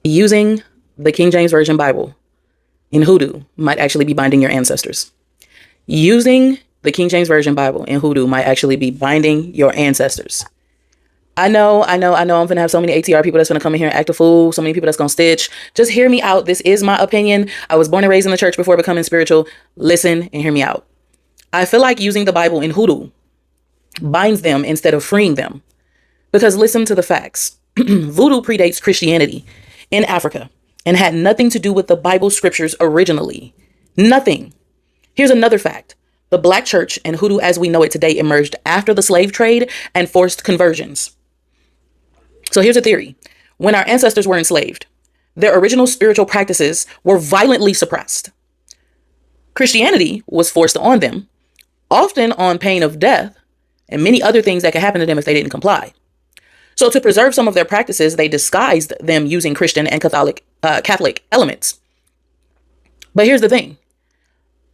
Using the King James Version Bible in hoodoo might actually be binding your ancestors. Using the King James Version Bible in hoodoo might actually be binding your ancestors. I know I'm gonna have so many ATR people that's gonna come in here and act a fool, so many people that's gonna stitch. Just hear me out. This is my opinion. I was born and raised in the church before becoming spiritual. Listen and hear me out. I feel like using the Bible in hoodoo binds them instead of freeing them. Because listen to the facts. Voodoo predates Christianity in Africa and had nothing to do with the Bible scriptures originally. Nothing. Here's another fact. The black church and hoodoo as we know it today emerged after the slave trade and forced conversions. So here's a theory. When our ancestors were enslaved, their original spiritual practices were violently suppressed. Christianity was forced on them, often on pain of death, and many other things that could happen to them if they didn't comply. So to preserve some of their practices, they disguised them using Christian and Catholic elements. But here's the thing.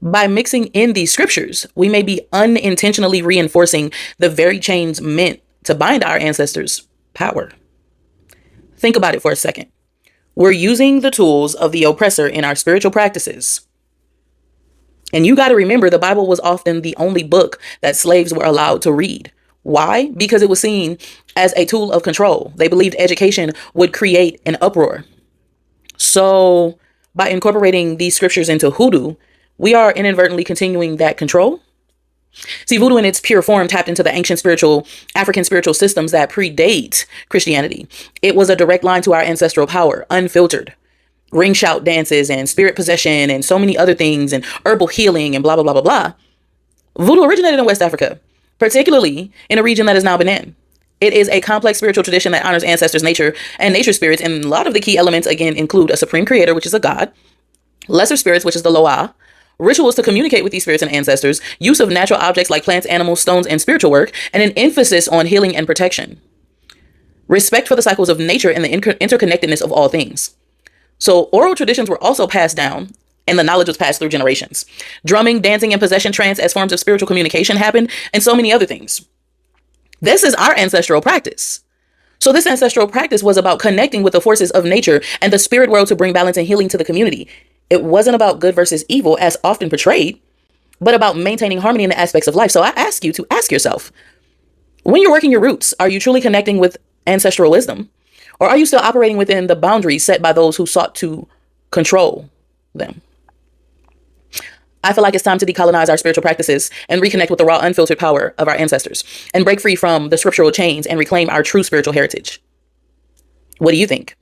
By mixing in these scriptures, we may be unintentionally reinforcing the very chains meant to bind our ancestors' power. Think about it for a second. We're using the tools of the oppressor in our spiritual practices. And you got to remember, the Bible was often the only book that slaves were allowed to read. Why? Because it was seen as a tool of control. They believed education would create an uproar. So by incorporating these scriptures into hoodoo, we are inadvertently continuing that control. See, voodoo in its pure form tapped into the ancient African spiritual systems that predate Christianity. It was a direct line to our ancestral power, unfiltered. Ring shout dances and spirit possession and so many other things and herbal healing and blah, blah, blah, blah, blah. Voodoo originated in West Africa, particularly in a region that is now Benin. It is a complex spiritual tradition that honors ancestors, nature, and nature spirits. And a lot of the key elements, again, include a supreme creator, which is a god, lesser spirits, which is the Loa, rituals to communicate with these spirits and ancestors, use of natural objects like plants, animals, stones, and spiritual work, and an emphasis on healing and protection. Respect for the cycles of nature and the interconnectedness of all things. So oral traditions were also passed down, and the knowledge was passed through generations. Drumming, dancing, and possession trance as forms of spiritual communication happened, and so many other things. This is our ancestral practice. So this ancestral practice was about connecting with the forces of nature and the spirit world to bring balance and healing to the community. It wasn't about good versus evil as often portrayed, but about maintaining harmony in the aspects of life. So I ask you to ask yourself, when you're working your roots, are you truly connecting with ancestral wisdom? Or are you still operating within the boundaries set by those who sought to control them? I feel like it's time to decolonize our spiritual practices and reconnect with the raw, unfiltered power of our ancestors and break free from the scriptural chains and reclaim our true spiritual heritage. What do you think?